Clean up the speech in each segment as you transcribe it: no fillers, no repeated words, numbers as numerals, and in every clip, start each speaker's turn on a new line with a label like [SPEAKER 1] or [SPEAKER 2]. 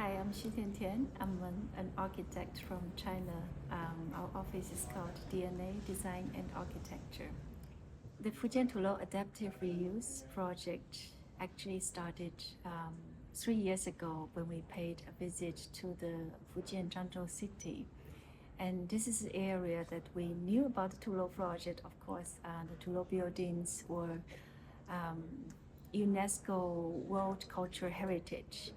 [SPEAKER 1] Hi, I'm Xu Tiantian. I'm an architect from China. Our office is called DNA Design and Architecture. The Fujian Tulou Adaptive Reuse project actually started 3 years ago when we paid a visit to the Fujian Zhangzhou city. And this is the area that we knew about the Tulou project. Of course, the Tulou buildings were UNESCO World Cultural Heritage.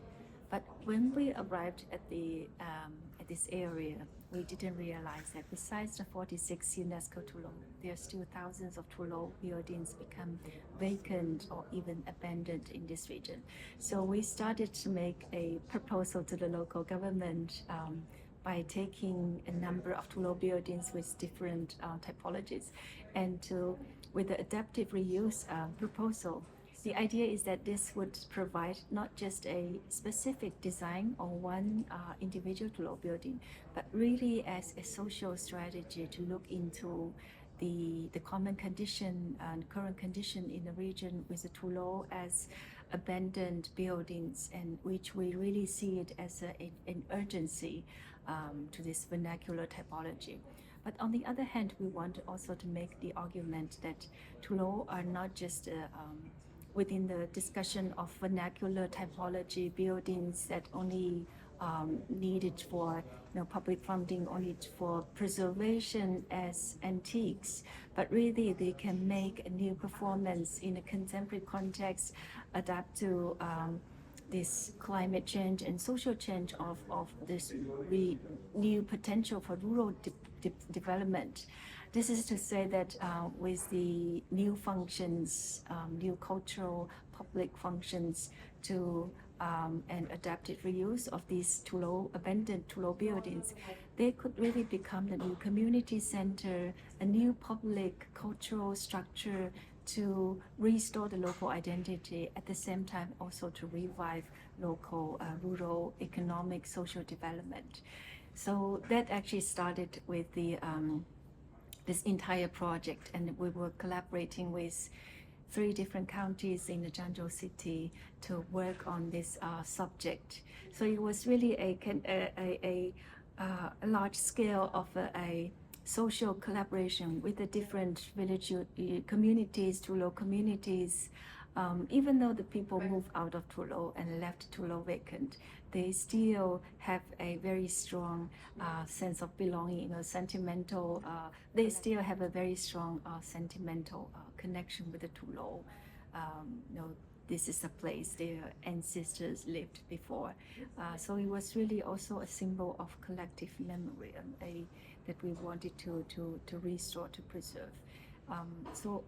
[SPEAKER 1] But when we arrived at this area, we didn't realize that besides the 46 UNESCO Tulou, there are still thousands of Tulou buildings become vacant or even abandoned in this region. So we started to make a proposal to the local government by taking a number of Tulou buildings with different typologies and with the adaptive reuse proposal. The idea is that this would provide not just a specific design on one individual Tulou building, but really as a social strategy to look into the common condition and current condition in the region with the Tulou as abandoned buildings, and which we really see it as an urgency to this vernacular typology. But on the other hand, we want also to make the argument that Tulou are not just within the discussion of vernacular typology buildings that only needed for public funding, only for preservation as antiques, but really they can make a new performance in a contemporary context, adapt to this climate change and social change of this new potential for rural development. This is to say that with the new functions, new cultural public functions and adaptive reuse of these abandoned Tulou buildings, they could really become the new community center, a new public cultural structure to restore the local identity, at the same time also to revive local rural economic social development. So that actually started with this entire project, and we were collaborating with 3 different counties in the Zhangzhou city to work on this subject. So it was really a large scale of a social collaboration with the different village communities, Tulou communities. Even though the people moved out of Tulou and left Tulou vacant, they still have a very strong sense of belonging, sentimental. They still have a very strong sentimental connection with the Tulou. This is a place their ancestors lived before. So it was really also a symbol of collective memory that we wanted to restore, to preserve. So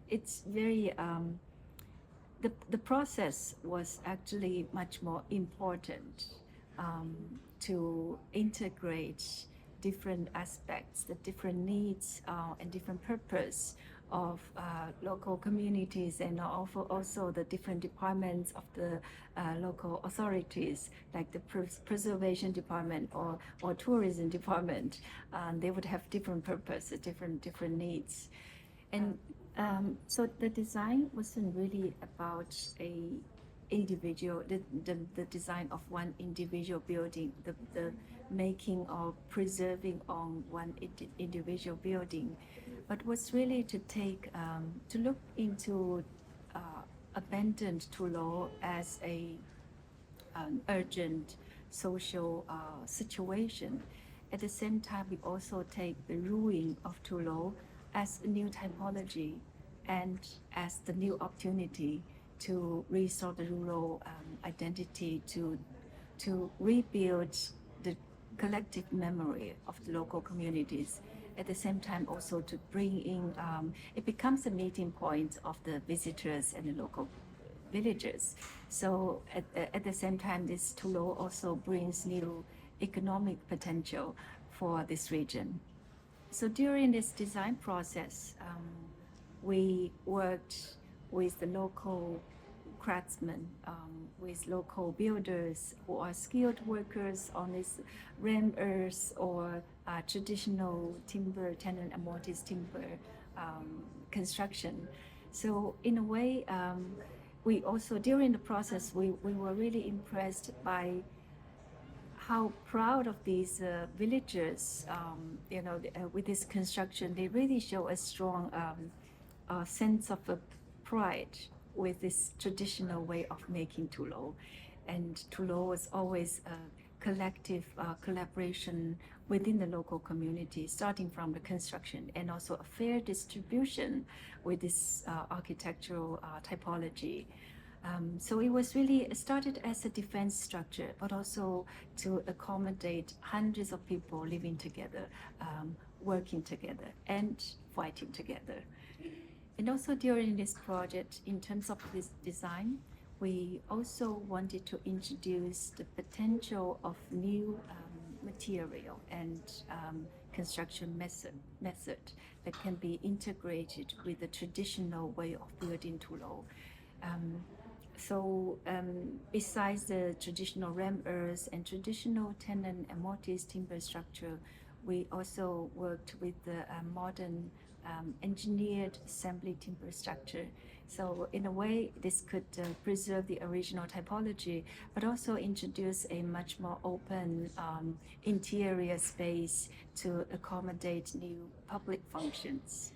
[SPEAKER 1] it's very the process was actually much more important to integrate different aspects, the different needs and different purpose of local communities, and also the different departments of the local authorities, like the preservation department or tourism department. They would have different purposes, different needs. And so the design wasn't really about the design of one individual building, the making or preserving on one individual building, but was really to look into abandoned Tulou as an urgent social situation. At the same time, we also take the ruin of Tulou as a new typology and as the new opportunity to restore the rural identity, to rebuild the collective memory of the local communities. At the same time, also to bring in, it becomes a meeting point of the visitors and the local villagers. So at the same time, this Tulou also brings new economic potential for this region. So during this design process, we worked with the local craftsmen, with local builders who are skilled workers on this ram earth or traditional timber, tenant and mortise timber construction. So in a way, we also, during the process, we were really impressed by how proud of these villagers, with this construction. They really show a strong sense of pride with this traditional way of making tulo. And tulo was always a collective collaboration within the local community, starting from the construction and also a fair distribution with this architectural typology. So it was really started as a defense structure, but also to accommodate hundreds of people living together, working together, and fighting together. And also during this project, in terms of this design, we also wanted to introduce the potential of new material and construction method that can be integrated with the traditional way of building tulo. Besides the traditional ram earth and traditional tenon and mortise timber structure, we also worked with the modern engineered assembly timber structure. So in a way, this could preserve the original typology, but also introduce a much more open interior space to accommodate new public functions.